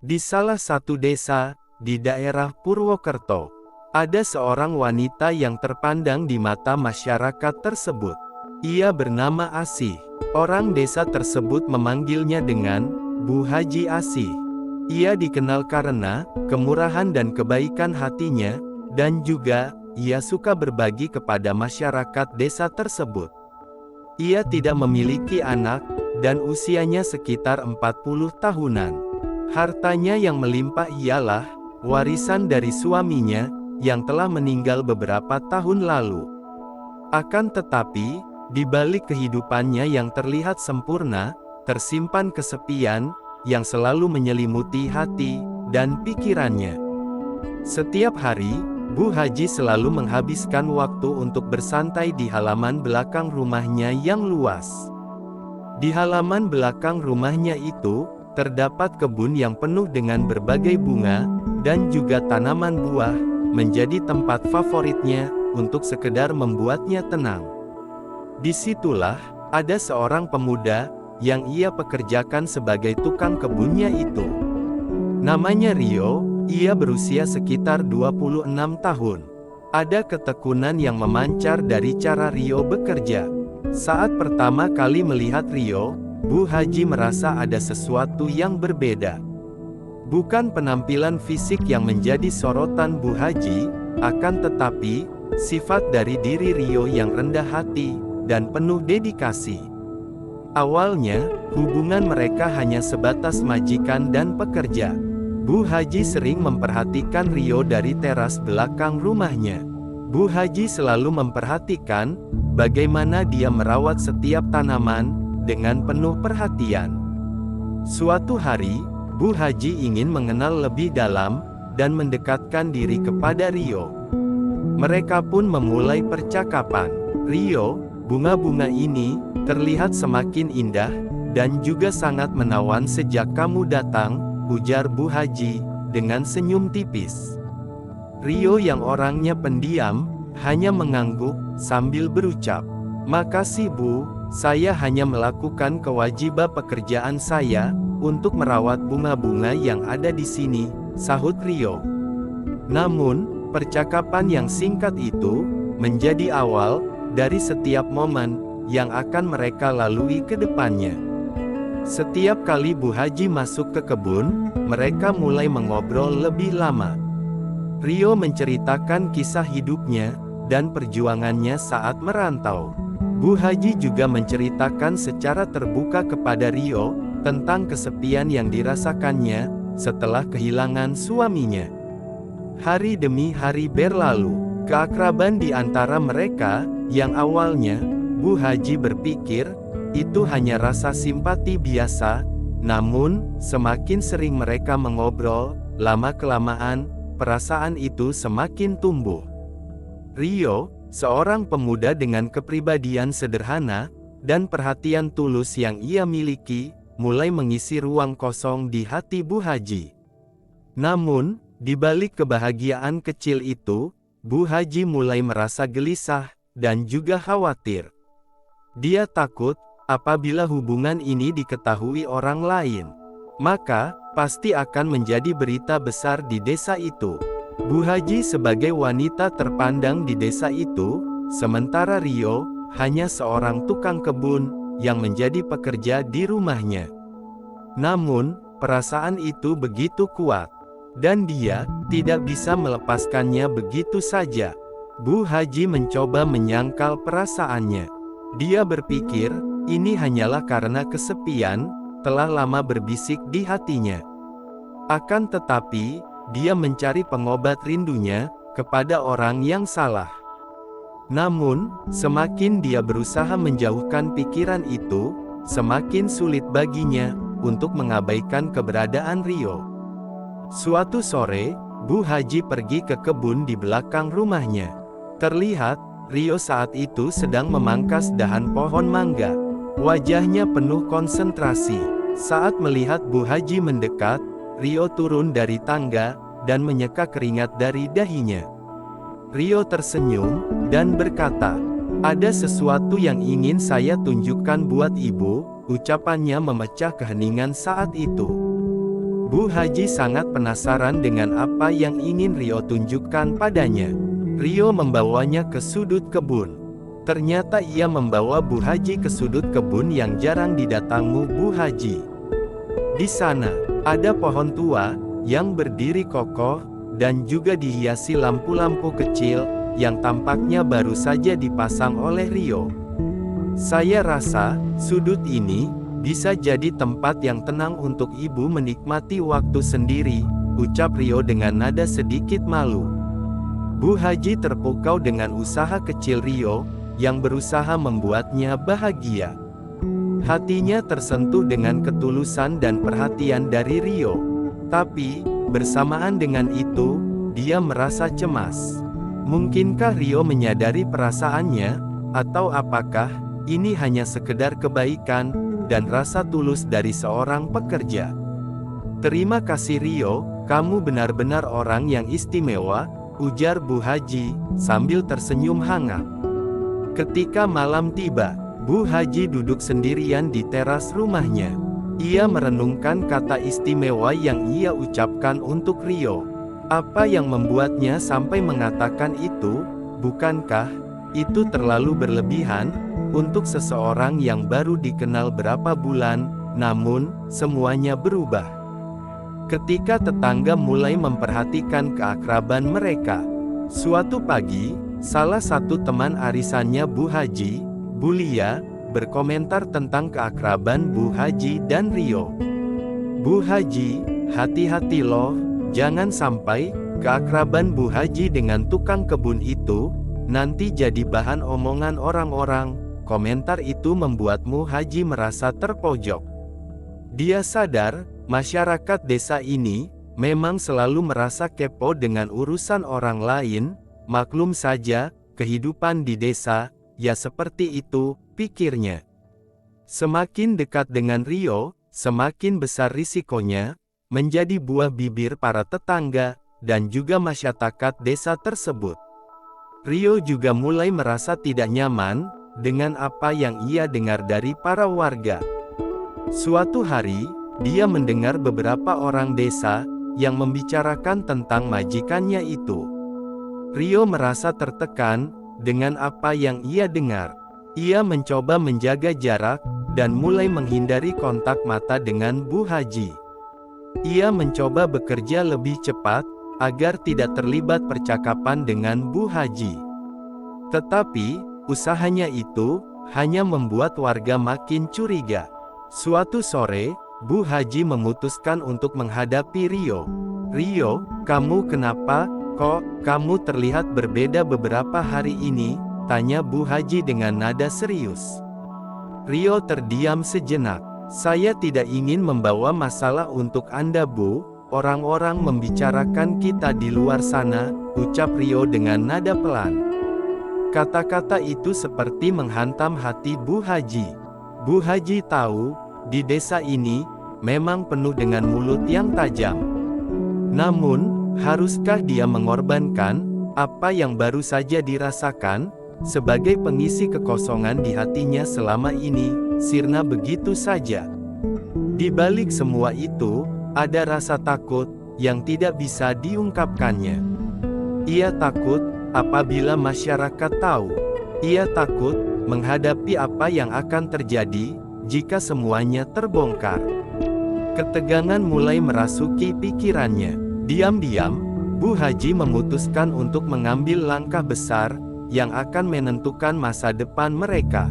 Di salah satu desa, di daerah Purwokerto, ada seorang wanita yang terpandang di mata masyarakat tersebut. Ia bernama Asih. Orang desa tersebut memanggilnya dengan Bu Haji Asih. Ia dikenal karena kemurahan dan kebaikan hatinya, dan juga ia suka berbagi kepada masyarakat desa tersebut. Ia tidak memiliki anak, dan usianya sekitar 40 tahunan. Hartanya yang melimpah ialah warisan dari suaminya, yang telah meninggal beberapa tahun lalu. Akan tetapi, di balik kehidupannya yang terlihat sempurna, tersimpan kesepian, yang selalu menyelimuti hati, dan pikirannya. Setiap hari, Bu Haji selalu menghabiskan waktu untuk bersantai di halaman belakang rumahnya yang luas. Di halaman belakang rumahnya itu, terdapat kebun yang penuh dengan berbagai bunga, dan juga tanaman buah, menjadi tempat favoritnya, untuk sekedar membuatnya tenang. Disitulah, ada seorang pemuda, yang ia pekerjakan sebagai tukang kebunnya itu. Namanya Rio, ia berusia sekitar 26 tahun. Ada ketekunan yang memancar dari cara Rio bekerja. Saat pertama kali melihat Rio, Bu Haji merasa ada sesuatu yang berbeda. Bukan penampilan fisik yang menjadi sorotan Bu Haji, akan tetapi, sifat dari diri Rio yang rendah hati, dan penuh dedikasi. Awalnya, hubungan mereka hanya sebatas majikan dan pekerja. Bu Haji sering memperhatikan Rio dari teras belakang rumahnya. Bu Haji selalu memperhatikan, bagaimana dia merawat setiap tanaman, dengan penuh perhatian. Suatu hari, Bu Haji ingin mengenal lebih dalam, dan mendekatkan diri kepada Rio. Mereka pun memulai percakapan. Rio, bunga-bunga ini, terlihat semakin indah, dan juga sangat menawan sejak kamu datang, ujar Bu Haji, dengan senyum tipis. Rio yang orangnya pendiam, hanya mengangguk, sambil berucap, "Makasih Bu, saya hanya melakukan kewajiban pekerjaan saya, untuk merawat bunga-bunga yang ada di sini," sahut Rio. Namun, percakapan yang singkat itu, menjadi awal, dari setiap momen, yang akan mereka lalui ke depannya. Setiap kali Bu Haji masuk ke kebun, mereka mulai mengobrol lebih lama. Rio menceritakan kisah hidupnya, dan perjuangannya saat merantau. Bu Haji juga menceritakan secara terbuka kepada Rio, tentang kesepian yang dirasakannya, setelah kehilangan suaminya. Hari demi hari berlalu, keakraban di antara mereka, yang awalnya, Bu Haji berpikir, itu hanya rasa simpati biasa, namun, semakin sering mereka mengobrol, lama-kelamaan, perasaan itu semakin tumbuh. Rio, seorang pemuda dengan kepribadian sederhana, dan perhatian tulus yang ia miliki, mulai mengisi ruang kosong di hati Bu Haji. Namun, di balik kebahagiaan kecil itu, Bu Haji mulai merasa gelisah, dan juga khawatir. Dia takut, apabila hubungan ini diketahui orang lain, maka, pasti akan menjadi berita besar di desa itu. Bu Haji sebagai wanita terpandang di desa itu, sementara Rio, hanya seorang tukang kebun, yang menjadi pekerja di rumahnya. Namun, perasaan itu begitu kuat, dan dia tidak bisa melepaskannya begitu saja. Bu Haji mencoba menyangkal perasaannya. Dia berpikir, ini hanyalah karena kesepian, telah lama berbisik di hatinya. Akan tetapi, dia mencari pengobat rindunya, kepada orang yang salah. Namun, semakin dia berusaha menjauhkan pikiran itu, semakin sulit baginya, untuk mengabaikan keberadaan Rio. Suatu sore, Bu Haji pergi ke kebun di belakang rumahnya. Terlihat, Rio saat itu sedang memangkas dahan pohon mangga. Wajahnya penuh konsentrasi. Saat melihat Bu Haji mendekat, Rio turun dari tangga, dan menyeka keringat dari dahinya. Rio tersenyum, dan berkata, "Ada sesuatu yang ingin saya tunjukkan buat ibu," ucapannya memecah keheningan saat itu. Bu Haji sangat penasaran dengan apa yang ingin Rio tunjukkan padanya. Rio membawanya ke sudut kebun. Ternyata ia membawa Bu Haji ke sudut kebun yang jarang didatangi Bu Haji. Di sana, ada pohon tua, yang berdiri kokoh, dan juga dihiasi lampu-lampu kecil, yang tampaknya baru saja dipasang oleh Rio. Saya rasa, sudut ini, bisa jadi tempat yang tenang untuk ibu menikmati waktu sendiri, ucap Rio dengan nada sedikit malu. Bu Haji terpukau dengan usaha kecil Rio, yang berusaha membuatnya bahagia. Hatinya tersentuh dengan ketulusan dan perhatian dari Rio. Tapi, bersamaan dengan itu, dia merasa cemas. Mungkinkah Rio menyadari perasaannya, atau apakah ini hanya sekedar kebaikan dan rasa tulus dari seorang pekerja? Terima kasih Rio, kamu benar-benar orang yang istimewa, ujar Bu Haji, sambil tersenyum hangat. Ketika malam tiba, Bu Haji duduk sendirian di teras rumahnya. Ia merenungkan kata istimewa yang ia ucapkan untuk Rio. Apa yang membuatnya sampai mengatakan itu? Bukankah itu terlalu berlebihan untuk seseorang yang baru dikenal berapa bulan? Namun, semuanya berubah ketika tetangga mulai memperhatikan keakraban mereka. Suatu pagi, salah satu teman arisannya Bu Haji, Bulia, berkomentar tentang keakraban Bu Haji dan Rio. Bu Haji, hati-hati loh, jangan sampai keakraban Bu Haji dengan tukang kebun itu nanti jadi bahan omongan orang-orang. Komentar itu membuatmu Haji merasa terpojok. Dia sadar, masyarakat desa ini memang selalu merasa kepo dengan urusan orang lain. Maklum saja, kehidupan di desa, ya seperti itu, pikirnya. Semakin dekat dengan Rio, semakin besar risikonya menjadi buah bibir para tetangga, dan juga masyarakat desa tersebut. Rio juga mulai merasa tidak nyaman dengan apa yang ia dengar dari para warga. Suatu hari, dia mendengar beberapa orang desa yang membicarakan tentang majikannya itu. Rio merasa tertekan dengan apa yang ia dengar. Ia mencoba menjaga jarak, dan mulai menghindari kontak mata dengan Bu Haji. Ia mencoba bekerja lebih cepat, agar tidak terlibat percakapan dengan Bu Haji. Tetapi, usahanya itu, hanya membuat warga makin curiga. Suatu sore, Bu Haji memutuskan untuk menghadapi Rio. Rio, kamu kenapa? Kok, kamu terlihat berbeda beberapa hari ini? Tanya Bu Haji dengan nada serius. Rio terdiam sejenak. Saya tidak ingin membawa masalah untuk Anda Bu, orang-orang membicarakan kita di luar sana, ucap Rio dengan nada pelan. Kata-kata itu seperti menghantam hati Bu Haji. Bu Haji tahu, di desa ini, memang penuh dengan mulut yang tajam. Namun, haruskah dia mengorbankan apa yang baru saja dirasakan sebagai pengisi kekosongan di hatinya selama ini? Sirna begitu saja. Di balik semua itu, ada rasa takut yang tidak bisa diungkapkannya. Ia takut apabila masyarakat tahu. Ia takut menghadapi apa yang akan terjadi jika semuanya terbongkar. Ketegangan mulai merasuki pikirannya. Diam-diam, Bu Haji memutuskan untuk mengambil langkah besar yang akan menentukan masa depan mereka.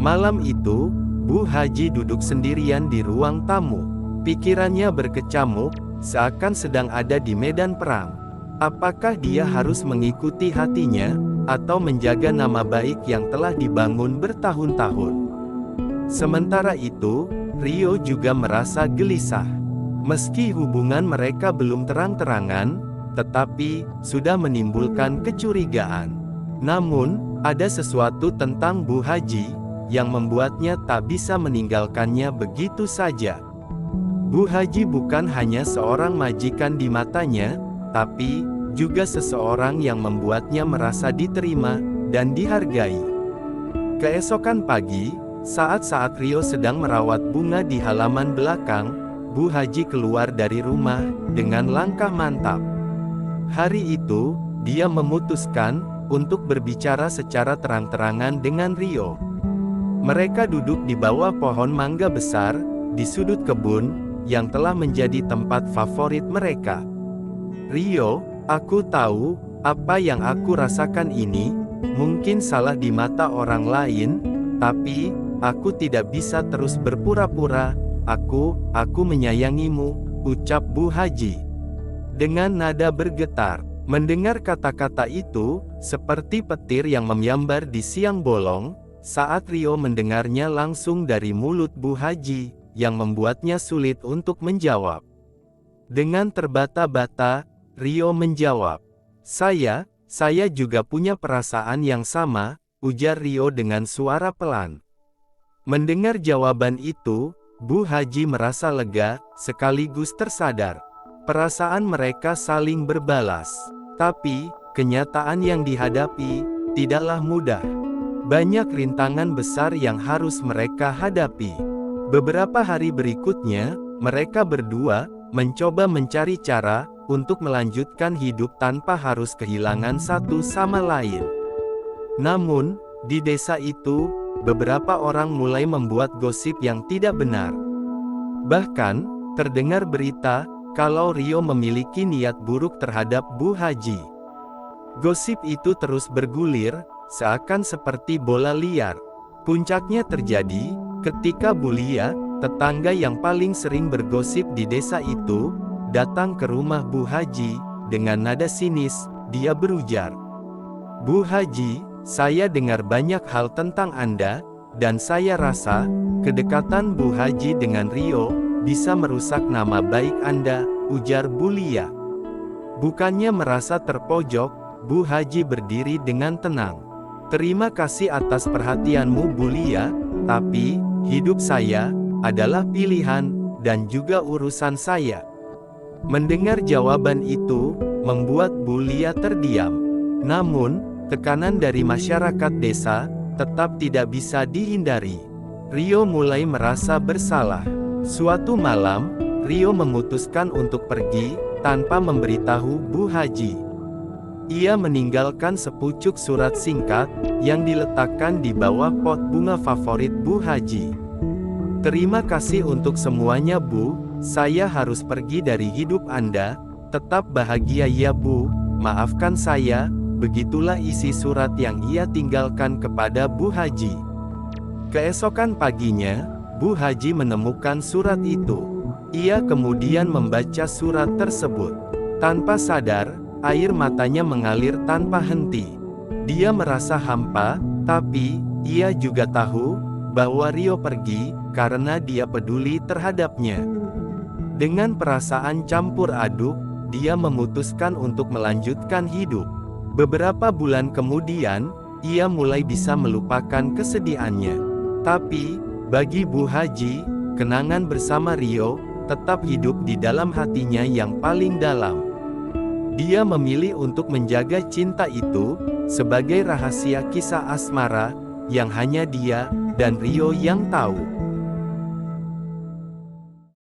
Malam itu, Bu Haji duduk sendirian di ruang tamu. Pikirannya berkecamuk, seakan sedang ada di medan perang. Apakah dia harus mengikuti hatinya, atau menjaga nama baik yang telah dibangun bertahun-tahun? Sementara itu, Rio juga merasa gelisah. Meski hubungan mereka belum terang-terangan, tetapi sudah menimbulkan kecurigaan. Namun, ada sesuatu tentang Bu Haji yang membuatnya tak bisa meninggalkannya begitu saja. Bu Haji bukan hanya seorang majikan di matanya, tapi juga seseorang yang membuatnya merasa diterima dan dihargai. Keesokan pagi, saat Rio sedang merawat bunga di halaman belakang, Bu Haji keluar dari rumah dengan langkah mantap. Hari itu, dia memutuskan untuk berbicara secara terang-terangan dengan Rio. Mereka duduk di bawah pohon mangga besar di sudut kebun yang telah menjadi tempat favorit mereka. "Rio, aku tahu apa yang aku rasakan ini mungkin salah di mata orang lain, tapi aku tidak bisa terus berpura-pura. Aku menyayangimu," ucap Bu Haji dengan nada bergetar. Mendengar kata-kata itu, seperti petir yang menyambar di siang bolong, saat Rio mendengarnya langsung dari mulut Bu Haji, yang membuatnya sulit untuk menjawab. Dengan terbata-bata, Rio menjawab, Saya juga punya perasaan yang sama," ujar Rio dengan suara pelan. Mendengar jawaban itu, Bu Haji merasa lega, sekaligus tersadar. Perasaan mereka saling berbalas. Tapi, kenyataan yang dihadapi tidaklah mudah. Banyak rintangan besar yang harus mereka hadapi. Beberapa hari berikutnya, mereka berdua mencoba mencari cara untuk melanjutkan hidup tanpa harus kehilangan satu sama lain. Namun, di desa itu, beberapa orang mulai membuat gosip yang tidak benar. Bahkan, terdengar berita kalau Rio memiliki niat buruk terhadap Bu Haji. Gosip itu terus bergulir, seakan seperti bola liar. Puncaknya terjadi ketika Bulia, tetangga yang paling sering bergosip di desa itu, datang ke rumah Bu Haji. Dengan nada sinis, dia berujar, "Bu Haji, saya dengar banyak hal tentang Anda, dan saya rasa kedekatan Bu Haji dengan Rio bisa merusak nama baik Anda," ujar Bulia. Bukannya merasa terpojok, Bu Haji berdiri dengan tenang. "Terima kasih atas perhatianmu Bulia, tapi hidup saya adalah pilihan dan juga urusan saya." Mendengar jawaban itu, membuat Bulia terdiam. Namun, tekanan dari masyarakat desa tetap tidak bisa dihindari. Rio mulai merasa bersalah. Suatu malam, Rio memutuskan untuk pergi tanpa memberitahu Bu Haji. Ia meninggalkan sepucuk surat singkat yang diletakkan di bawah pot bunga favorit Bu Haji. "Terima kasih untuk semuanya Bu, saya harus pergi dari hidup Anda, tetap bahagia ya Bu, maafkan saya." Begitulah isi surat yang ia tinggalkan kepada Bu Haji. Keesokan paginya, Bu Haji menemukan surat itu. Ia kemudian membaca surat tersebut. Tanpa sadar, air matanya mengalir tanpa henti. Dia merasa hampa, tapi ia juga tahu bahwa Rio pergi karena dia peduli terhadapnya. Dengan perasaan campur aduk, dia memutuskan untuk melanjutkan hidup. Beberapa bulan kemudian, ia mulai bisa melupakan kesedihannya. Tapi, bagi Bu Haji, kenangan bersama Rio tetap hidup di dalam hatinya yang paling dalam. Dia memilih untuk menjaga cinta itu sebagai rahasia kisah asmara yang hanya dia dan Rio yang tahu.